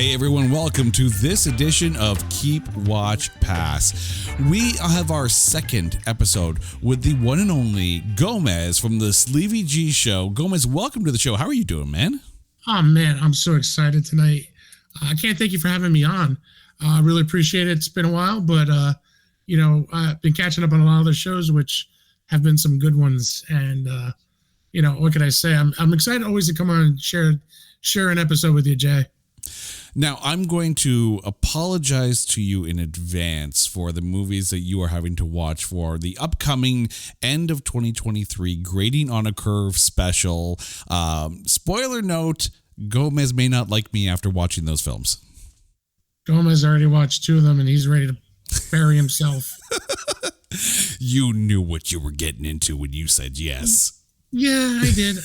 Hey everyone, welcome to this edition of Keep Watch Pass. We have our second episode with the one and only Gomez from the Sleevie G Show. Gomez, welcome to the show. How are you doing, man? Oh man, I'm so excited tonight. I can't thank you for having me on. I really appreciate it. It's been a while, but I've been catching up on a lot of the shows, which have been some good ones. And what can I say? I'm excited always to come on and share an episode with you, Jay. Now, I'm going to apologize to you in advance for the movies that you are having to watch for the upcoming end of 2023 Grading on a Curve special. Spoiler note, Gomez may not like me after watching those films. Gomez already watched two of them, and he's ready to bury himself. You knew what you were getting into when you said yes. Yeah, I did.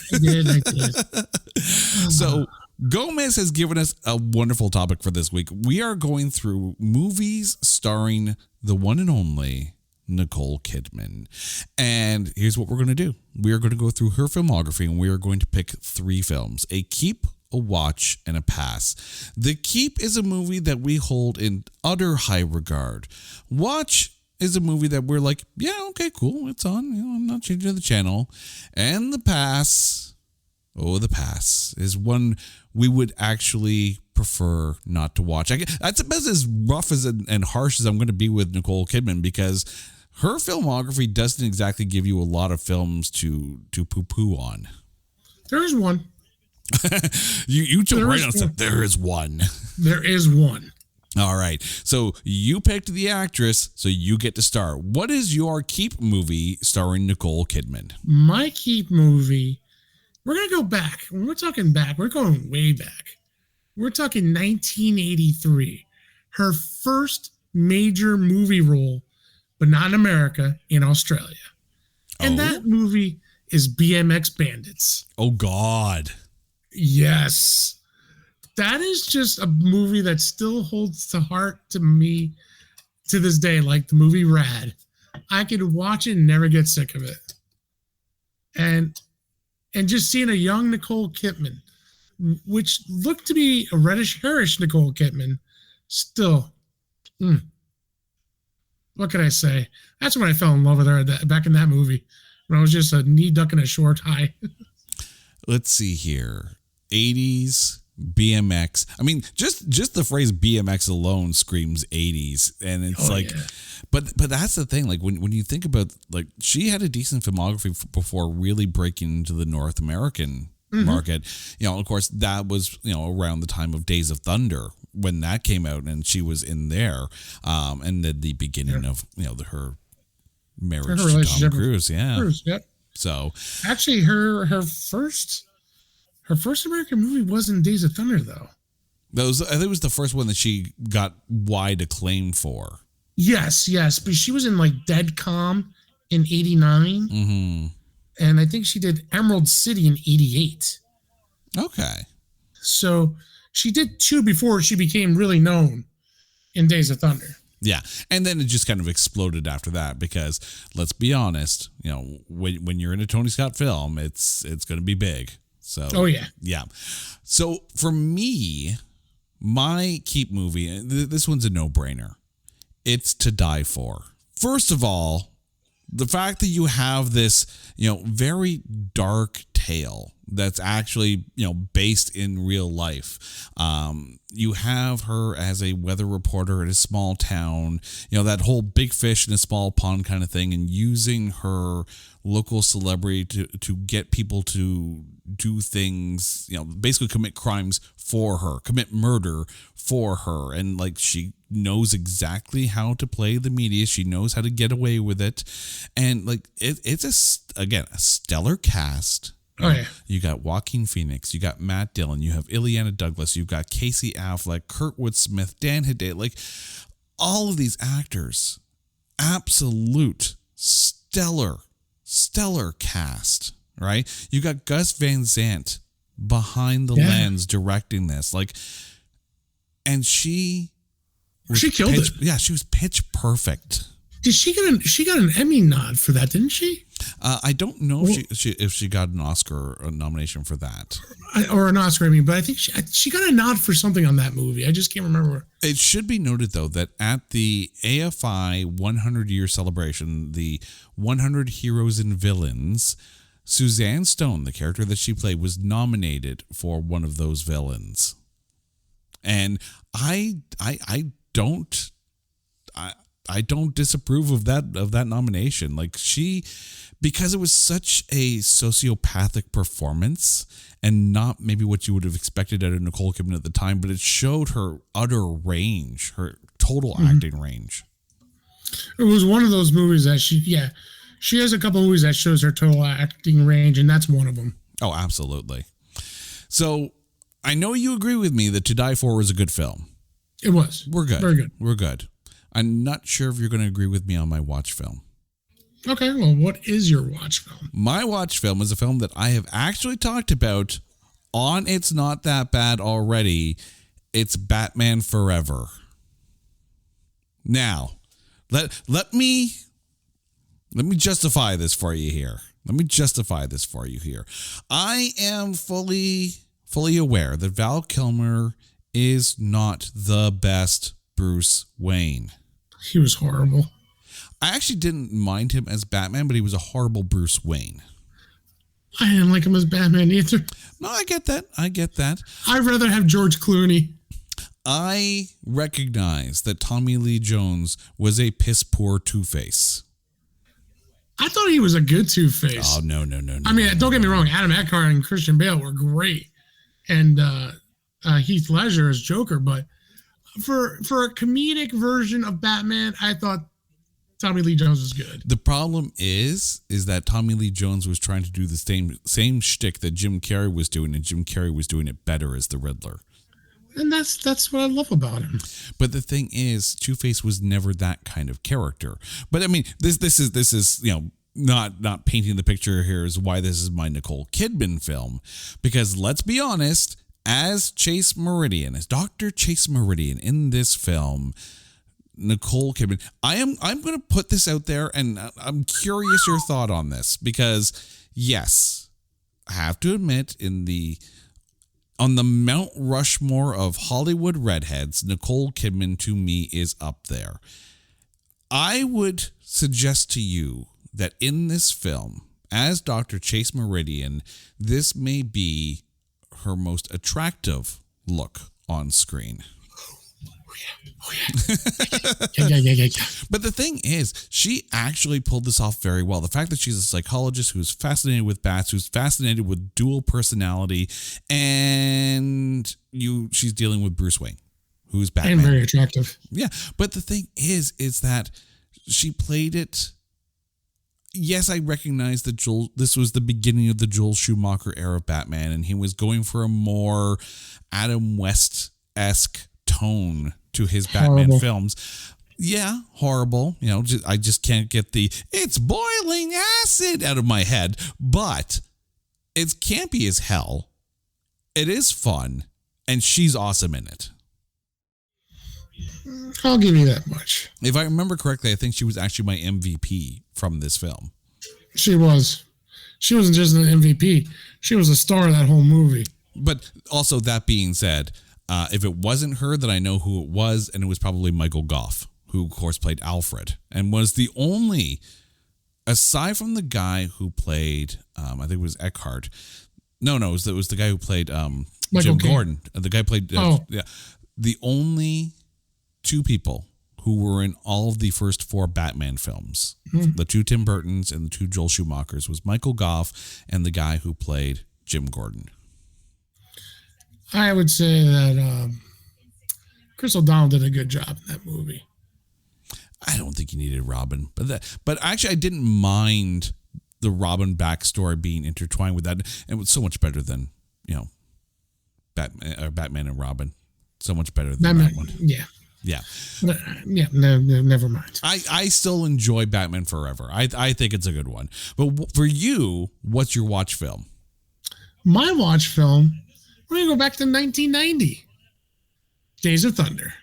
So Gomez has given us a wonderful topic for this week. We are going through movies starring the one and only Nicole Kidman. And here's what we're going to do. We are going to go through her filmography, and we are going to pick 3 films: a keep, a watch, and a pass. The keep is a movie that we hold in utter high regard. Watch is a movie that we're like, yeah, okay, cool, it's on. I'm not changing the channel. And the pass is one we would actually prefer not to watch. That's about as rough and harsh as I'm going to be with Nicole Kidman, because her filmography doesn't exactly give you a lot of films to poo-poo on. There's one. You took right on stuff. There is one. There is one. All right. So you picked the actress, so you get to start. What is your keep movie starring Nicole Kidman? My keep movie, we're going to go back. When we're talking back, we're going way back. We're talking 1983. Her first major movie role, but not in America, in Australia. And that movie is BMX Bandits. Oh, God. Yes. That is just a movie that still holds to heart to me to this day, like the movie Rad. I could watch it and never get sick of it. And just seeing a young Nicole Kidman, which looked to be a reddish-hairish Nicole Kidman, still, what can I say? That's when I fell in love with her back in that movie, when I was just a knee duck and a short high. Let's see here. 80s BMX. I mean, just the phrase BMX alone screams 80s, and it's but that's the thing. Like when you think about, like, she had a decent filmography before really breaking into the North American market. Of course, that was around the time of Days of Thunder when that came out, and she was in there, and the beginning of her marriage to Tom Cruise. Yeah. Yep. So actually, her first American movie wasn't Days of Thunder, though. I think it was the first one that she got wide acclaim for. Yes, but she was in like Dead Calm in 89. Mm-hmm. And I think she did Emerald City in 88. Okay. So she did 2 before she became really known in Days of Thunder. Yeah. And then it just kind of exploded after that, because let's be honest, when you're in a Tony Scott film, it's going to be big. So, yeah. So for me, my keep movie, this one's a no-brainer. It's To Die For. First of all, the fact that you have this, very dark tale that's actually, based in real life. You have her as a weather reporter in a small town, that whole big fish in a small pond kind of thing, and using her local celebrity to get people to do things, basically commit crimes for her, commit murder for her. And like, she knows exactly how to play the media. She knows how to get away with it. And like, it's a stellar cast. Oh, yeah. You got Joaquin Phoenix, you got Matt Dillon, you have Ileana Douglas, you've got Casey Affleck, Kurtwood Smith, Dan Hedaya, like all of these actors, absolute stellar cast, right? You got Gus Van Sant behind the lens directing this, like, and she killed it. Yeah, she was pitch perfect. She got an Emmy nod for that, didn't she? I don't know if she got an Oscar nomination for that. Or an Oscar, but I think she got a nod for something on that movie. I just can't remember. It should be noted, though, that at the AFI 100-year celebration, the 100 Heroes and Villains, Suzanne Stone, the character that she played, was nominated for one of those villains. And I don't disapprove of that nomination. Like, because it was such a sociopathic performance and not maybe what you would have expected out of Nicole Kidman at the time, but it showed her utter range, her total acting range. It was one of those movies that she has a couple of movies that shows her total acting range, and that's one of them. Oh, absolutely. So I know you agree with me that To Die For was a good film. It was. We're good. Very good. We're good. I'm not sure if you're going to agree with me on my watch film. Okay, well, what is your watch film? My watch film is a film that I have actually talked about on It's Not That Bad already. It's Batman Forever. Now, let me justify this for you here. I am fully aware that Val Kilmer is not the best Bruce Wayne. He was horrible. I actually didn't mind him as Batman, but he was a horrible Bruce Wayne. I didn't like him as Batman either. No, I get that. I'd rather have George Clooney. I recognize that Tommy Lee Jones was a piss poor Two-Face. I thought he was a good Two-Face. Oh, no. I mean, don't get me wrong. Adam Eckhart and Christian Bale were great. And Heath Ledger as Joker. But for a comedic version of Batman, I thought Tommy Lee Jones was good. The problem is that Tommy Lee Jones was trying to do the same shtick that Jim Carrey was doing, and Jim Carrey was doing it better as the Riddler. And that's what I love about him. But the thing is, Two-Face was never that kind of character. But I mean, this is not painting the picture here is why this is my Nicole Kidman film, because let's be honest, as Dr. Chase Meridian in this film, Nicole Kidman, I'm going to put this out there, and I'm curious your thought on this, because yes, I have to admit, on the Mount Rushmore of Hollywood redheads, Nicole Kidman to me is up there. I would suggest to you that in this film, as Dr. Chase Meridian, this may be her most attractive look on screen. Oh, yeah. Yeah. But the thing is, she actually pulled this off very well. The fact that she's a psychologist who's fascinated with bats, who's fascinated with dual personality, and she's dealing with Bruce Wayne, who's Batman. And very attractive. Yeah, but the thing is that she played it. Yes, I recognize that this was the beginning of the Joel Schumacher era of Batman, and he was going for a more Adam West-esque tone to his Batman films. Yeah, horrible. I just can't get it's boiling acid out of my head, but it's campy as hell. It is fun, and she's awesome in it. I'll give you that much. If I remember correctly, I think she was actually my MVP from this film. She was. She wasn't just an MVP. She was a star of that whole movie. But also, that being said, if it wasn't her, then I know who it was, and it was probably Michael Gough, who, of course, played Alfred, and was the only, aside from the guy who played, I think it was Eckhart. No, it was the guy who played Jim Gordon. The guy played, the only two people who were in all of the first four Batman films, the two Tim Burtons and the two Joel Schumachers, was Michael Gough and the guy who played Jim Gordon. I would say that Chris O'Donnell did a good job in that movie. I don't think you needed Robin, but actually I didn't mind the Robin backstory being intertwined with that. It was so much better than Batman and Robin. So much better than that one. Yeah. Yeah. No, never mind. I still enjoy Batman Forever. I think it's a good one. But for you, what's your watch film? My watch film, we're going to go back to 1990. Days of Thunder.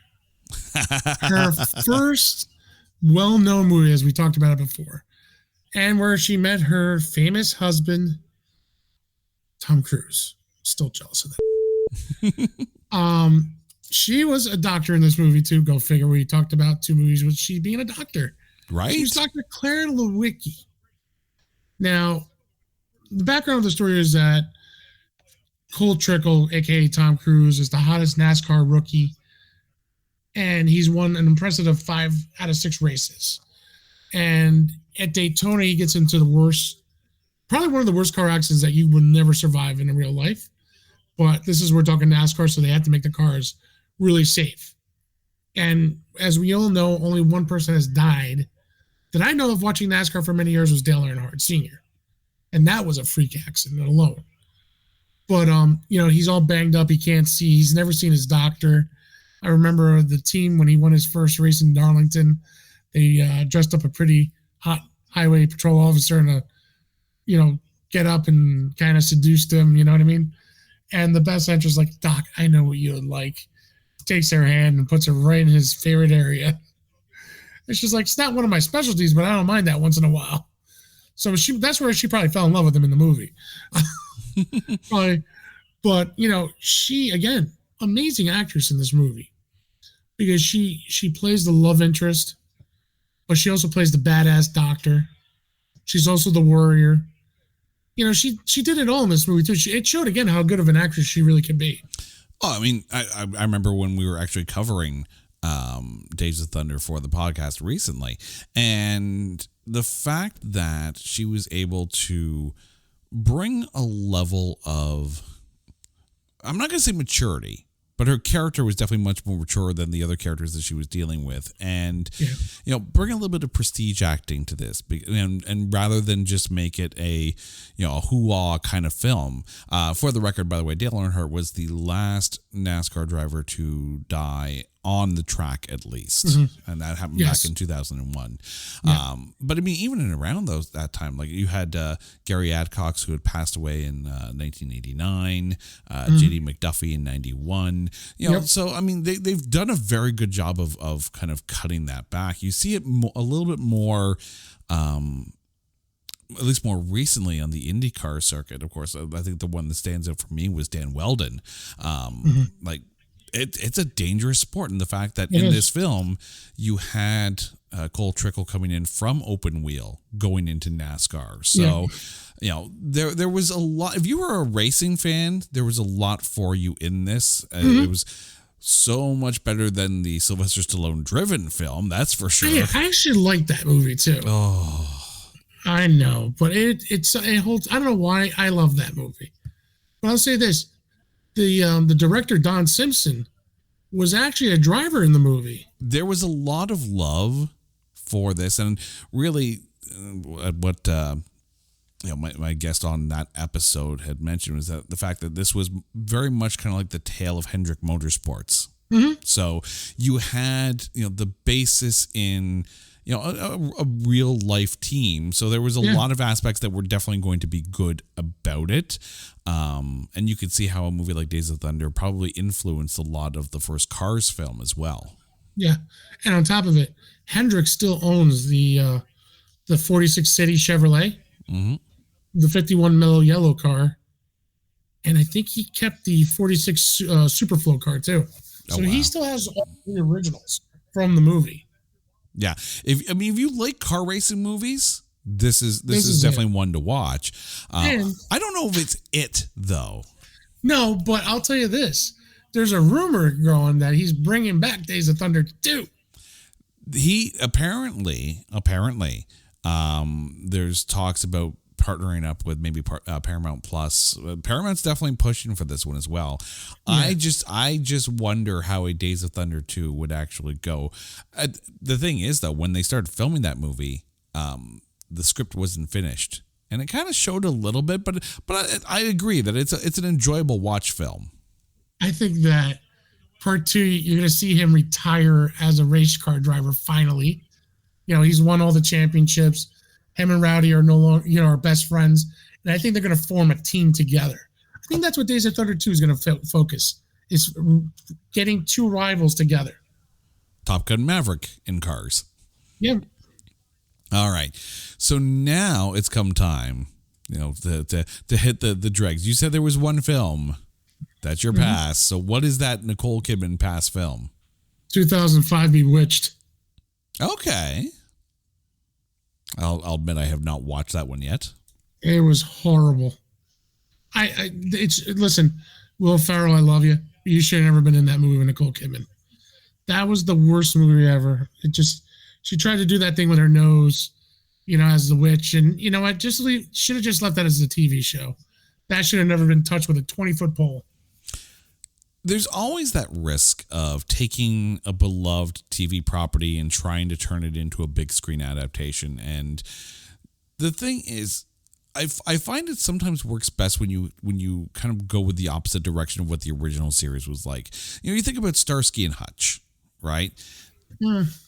Her first well-known movie, as we talked about it before, and where she met her famous husband, Tom Cruise. Still jealous of that. She was a doctor in this movie too. Go figure. We talked about 2 movies with she being a doctor. Right. She was Dr. Claire Lewicki. Now, the background of the story is that Cole Trickle, aka Tom Cruise, is the hottest NASCAR rookie, and he's won an impressive 5 out of 6 races. And at Daytona, he gets into probably one of the worst car accidents that you would never survive in real life. But we're talking NASCAR, so they had to make the cars really safe. And as we all know, only one person has died that I know of watching NASCAR for many years was Dale Earnhardt Sr. And that was a freak accident alone. But, he's all banged up. He can't see. He's never seen his doctor. I remember the team when he won his first race in Darlington, they dressed up a pretty hot highway patrol officer to, get up and kind of seduced him. You know what I mean? And the best answer is like, Doc, I know what you would like. Takes her hand and puts her right in his favorite area. And she's like, it's not one of my specialties, but I don't mind that once in a while. So that's where she probably fell in love with him in the movie. Probably. But, she, again, amazing actress in this movie. Because she plays the love interest, but she also plays the badass doctor. She's also the warrior. She did it all in this movie, too. It showed, again, how good of an actress she really can be. Oh, I mean, I remember when we were actually covering Days of Thunder for the podcast recently, and the fact that she was able to bring a level of, I'm not going to say maturity, but her character was definitely much more mature than the other characters that she was dealing with. And, bring a little bit of prestige acting to this. And rather than just make it a hoo-ah kind of film. For the record, by the way, Dale Earnhardt was the last NASCAR driver to die on the track, at least. Mm-hmm. And that happened back in 2001. Yeah. But I mean, even in around that time, like you had Gary Adcox, who had passed away in 1989, J.D. McDuffie in 91. So I mean, they've done a very good job of kind of cutting that back. You see it a little bit more, at least more recently on the IndyCar circuit. Of course, I think the one that stands out for me was Dan Weldon. Like, it's a dangerous sport, and the fact that in this film you had Cole Trickle coming in from open wheel going into NASCAR. So, there was a lot. If you were a racing fan, there was a lot for you in this. It was so much better than the Sylvester Stallone driven film, that's for sure. I actually like that movie too. Oh, I know, but it holds. I don't know why I love that movie, but I'll say this. The director, Don Simpson, was actually a driver in the movie. There was a lot of love for this, and really what my guest on that episode had mentioned was that the fact that this was very much kind of like the tale of Hendrick Motorsports. Mm-hmm. So you had the basis in a real life team. So there was a lot of aspects that were definitely going to be good about it. And you could see how a movie like Days of Thunder probably influenced a lot of the first Cars film as well. Yeah. And on top of it, Hendrick still owns the 46 City Chevrolet, the 51 Mellow Yellow car. And I think he kept the 46 Superflow car too. So he still has all the originals from the movie. Yeah. If you like car racing movies, this is definitely one to watch. I don't know if it's it though. No, but I'll tell you this. There's a rumor going that he's bringing back Days of Thunder 2. He apparently, there's talks about partnering up with maybe Paramount Plus. Paramount's definitely pushing for this one as well. Yeah. I just wonder how a Days of Thunder 2 would actually go. The thing is, though, when they started filming that movie, the script wasn't finished, and it kind of showed a little bit. But I agree that it's an enjoyable watch film. I think that part 2, you're going to see him retire as a race car driver finally. He's won all the championships. Him and Rowdy are no longer, are best friends. And I think they're going to form a team together. I think that's what Days of Thunder 2 is going to focus, is getting 2 rivals together. Top Gun Maverick in Cars. Yeah. All right. So now it's come time, to hit the dregs. You said there was one film. That's your pass. So what is that Nicole Kidman pass film? 2005 Bewitched. Okay. I'll admit I have not watched that one yet. It was horrible. Listen, Will Ferrell, I love you. You should have never been in that movie with Nicole Kidman. That was the worst movie ever. She tried to do that thing with her nose, as the witch. And you know what? Should have just left that as a TV show. That should have never been touched with a 20-foot pole. There's always that risk of taking a beloved TV property and trying to turn it into a big screen adaptation. And the thing is, I find it sometimes works best when you kind of go with the opposite direction of what the original series was like. You think about Starsky and Hutch, right?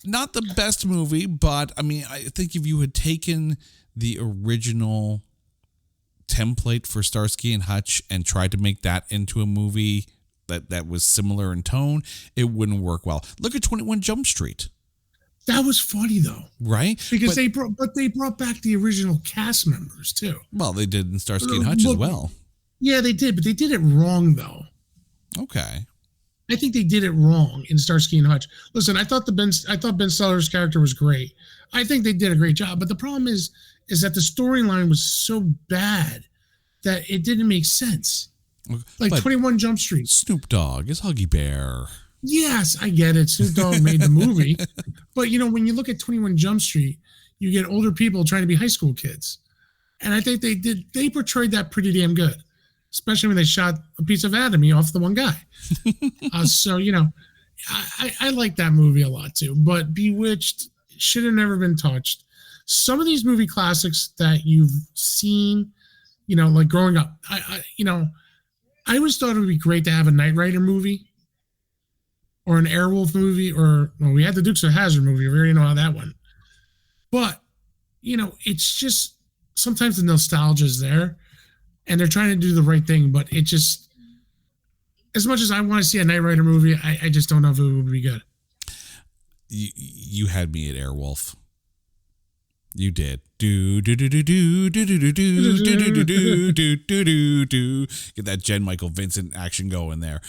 Not the best movie, but I mean, I think if you had taken the original template for Starsky and Hutch and tried to make that into a movie that was similar in tone, it wouldn't work well. Look at 21 Jump Street. That was funny though, right? Because they brought back the original cast members too. Well, they did in Starsky and Hutch as well. Yeah, they did, but they did it wrong though. Okay. I think they did it wrong in Starsky and Hutch. Listen, I thought Ben Stiller's character was great. I think they did a great job, but the problem is that the storyline was so bad that it didn't make sense. Like but 21 Jump Street. Snoop Dogg is Huggy Bear. Yes, I get it. Snoop Dogg made the movie. But, when you look at 21 Jump Street, you get older people trying to be high school kids. And I think they portrayed that pretty damn good, especially when they shot a piece of anatomy off the one guy. So, I like that movie a lot too. But Bewitched should have never been touched. Some of these movie classics that you've seen, like growing up, I always thought it would be great to have a Knight Rider movie or an Airwolf movie, we had the Dukes of Hazzard movie. We already know how that went. But, it's just sometimes the nostalgia is there and they're trying to do the right thing, but it just, as much as I want to see a Knight Rider movie, I just don't know if it would be good. You had me at Airwolf. You did. Do do do do do do do do do do do do do do. Get that Jen Michael Vincent action going there.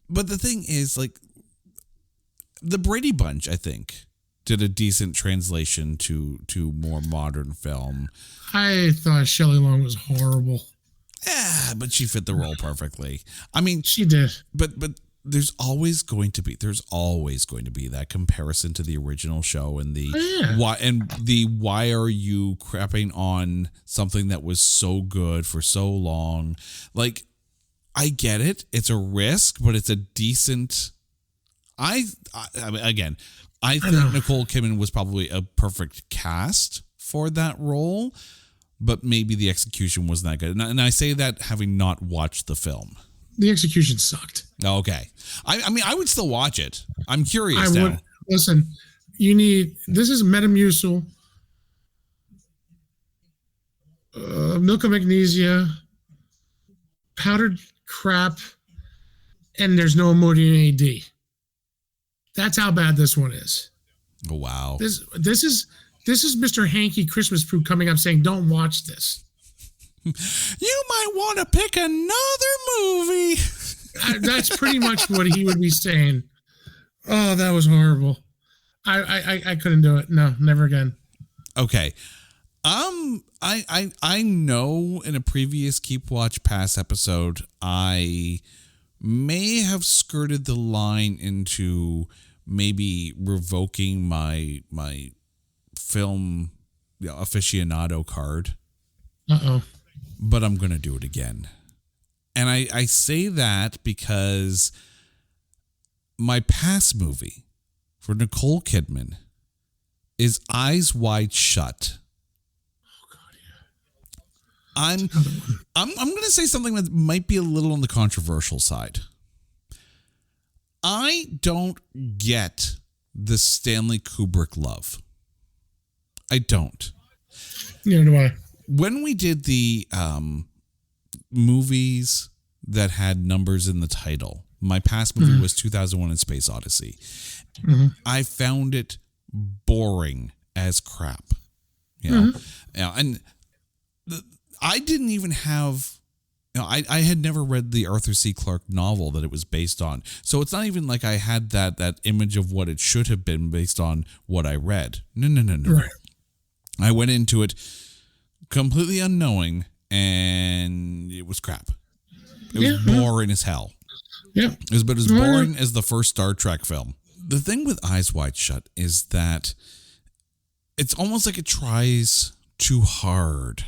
But the thing is, like, the Brady Bunch, I think, did a decent translation to more modern film. I thought Shelley Long was horrible. Yeah, but she fit the role perfectly. I mean, she did. But there's always going to be that comparison to the original show and why are you crapping on something that was so good for so long? Like, I get it. It's a risk, but it's a decent. I mean, again, I think Nicole Kidman was probably a perfect cast for that role, but maybe the execution wasn't that good. And I say that having not watched the film. The execution sucked. Okay. I mean, I would still watch it. I'm curious now. Listen, this is Metamucil, milk of magnesia, powdered crap, and there's no Imodium AD. That's how bad this one is. Oh, wow. This is Mr. Hanky Christmas Fruit coming up saying, don't watch this. You might want to pick another movie. That's pretty much what he would be saying. Oh, that was horrible. I couldn't do it. No, never again. Okay. I know in a previous Keep Watch Pass episode, I may have skirted the line into maybe revoking my film aficionado card. Uh-oh. But I'm going to do it again. And I say that because my past movie for Nicole Kidman is Eyes Wide Shut. Oh God, yeah. I'm going to say something that might be a little on the controversial side. I don't get the Stanley Kubrick love. I don't. Neither do I. When we did the movies that had numbers in the title, my past movie was 2001: A Space Odyssey. Mm-hmm. I found it boring as crap. And I didn't even have. I had never read the Arthur C. Clarke novel that it was based on. So it's not even like I had that image of what it should have been based on what I read. No. Right. I went into it completely unknowing, and it was crap. It was boring as hell. Yeah. It was about as boring as the first Star Trek film. The thing with Eyes Wide Shut is that it's almost like it tries too hard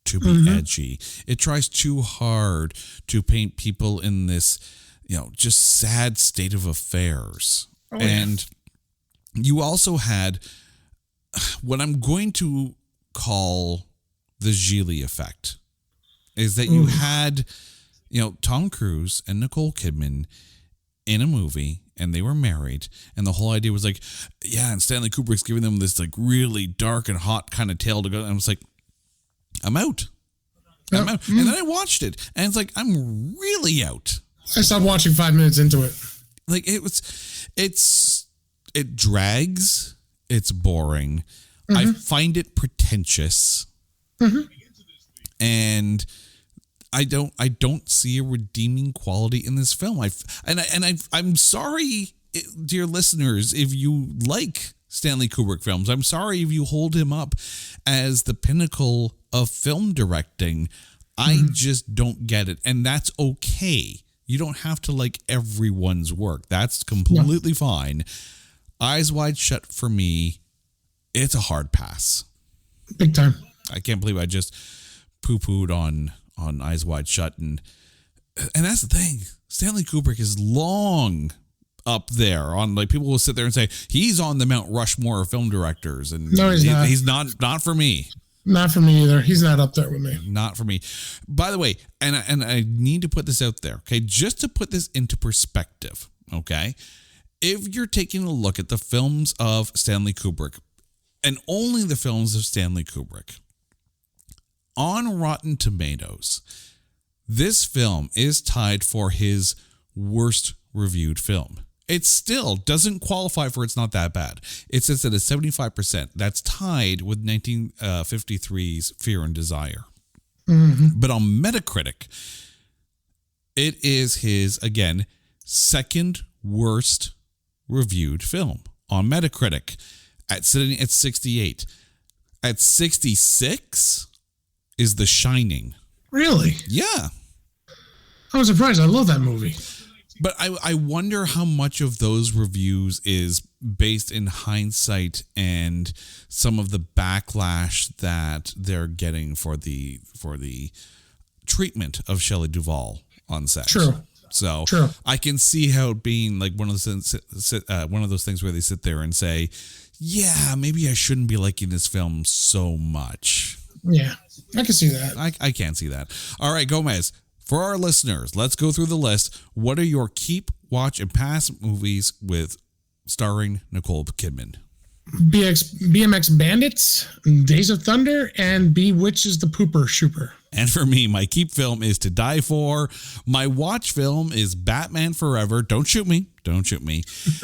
to be edgy. It tries too hard to paint people in this, just sad state of affairs. And you also had what I'm going to call the Gigli effect, is that you had, Tom Cruise and Nicole Kidman in a movie, and they were married, and the whole idea was like, and Stanley Kubrick's giving them this like really dark and hot kind of tale to go. And I was like, I'm out. I'm out. And then I watched it, and it's like, I'm really out. I stopped watching 5 minutes into it. Like it drags. It's boring. I find it pretentious. And I don't see a redeeming quality in this film. I'm sorry, dear listeners, if you like Stanley Kubrick films. I'm sorry if you hold him up as the pinnacle of film directing. I just don't get it. And that's okay. You don't have to like everyone's work. That's completely fine. Eyes Wide Shut for me, it's a hard pass. Big time. I can't believe I just poo-pooed on Eyes Wide Shut. And that's the thing. Stanley Kubrick is long up there on, like, people will sit there and say he's on the Mount Rushmore of film directors, and no, he's not for me. Not for me either. He's not up there with me. Not for me. By the way, and I need to put this out there, okay, just to put this into perspective, okay, if you're taking a look at the films of Stanley Kubrick, and only the films of Stanley Kubrick, on Rotten Tomatoes, this film is tied for his worst reviewed film. It still doesn't qualify for It's Not That Bad. It sits at a 75%. That's tied with 1953's Fear and Desire. But on Metacritic, it is his, again, second worst reviewed film on Metacritic, sitting at 68. At 66 is The Shining. Really? Yeah. I was surprised. I love that movie. But I wonder how much of those reviews is based in hindsight and some of the backlash that they're getting for the treatment of Shelley Duvall on set. True. So I can see how it being like one of those things where they sit there and say, yeah, maybe I shouldn't be liking this film so much. Yeah, I can see that. I can't see that. All right, Gomez. For our listeners, let's go through the list. What are your keep, watch, and pass movies with starring Nicole Kidman? BMX Bandits, Days of Thunder, and Bewitches the Pooper Shooper. And for me, my keep film is To Die For. My watch film is Batman Forever. Don't shoot me. Don't shoot me.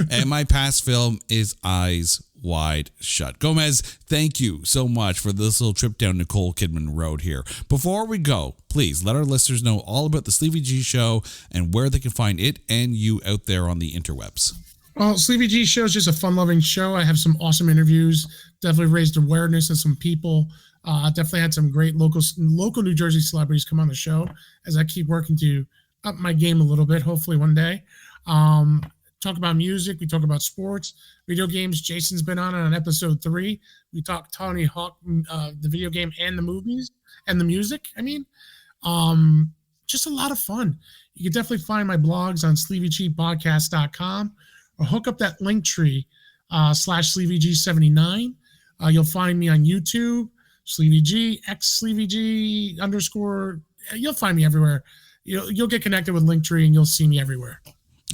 And my pass film is Eyes Wide Shut. Gomez, thank you so much for this little trip down Nicole Kidman Road here. Before we go, please let our listeners know all about the Sleevie G Show and where they can find it and you out there on the interwebs. Well, Sleevie G Show is just a fun-loving show. I have some awesome interviews. Definitely raised awareness of some people. Definitely had some great local New Jersey celebrities come on the show as I keep working to up my game a little bit, hopefully one day. Talk about music. We talk about sports, video games. Jason's been on episode 3. We talk Tony Hawk, the video game and the movies and the music. I mean, just a lot of fun. You can definitely find my blogs on sleeviegpodcast.com or hook up that link tree /SleevieG79. You'll find me on YouTube, SleevieG, _SleevieG. You'll find me everywhere. You'll get connected with Linktree and you'll see me everywhere.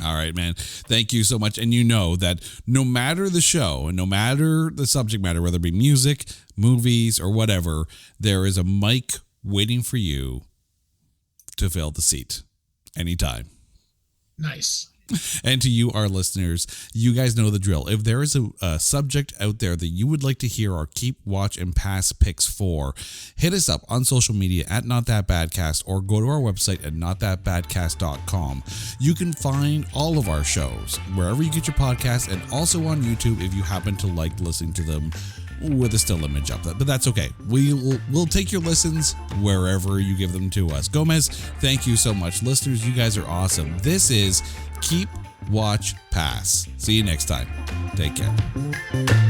All right, man. Thank you so much. And you know that no matter the show and no matter the subject matter, whether it be music, movies, or whatever, there is a mic waiting for you to fill the seat anytime. Nice. And to you, our listeners, you guys know the drill. If there is a subject out there that you would like to hear our keep, watch, and pass picks for, hit us up on social media at Not That Badcast or go to our website at notthatbadcast.com. You can find all of our shows wherever you get your podcasts and also on YouTube if you happen to like listening to them with a still image up there, but that's okay. We'll take your listens wherever you give them to us. Gomez, thank you so much. Listeners, you guys are awesome. This is Keep, Watch, Pass. See you next time. Take care.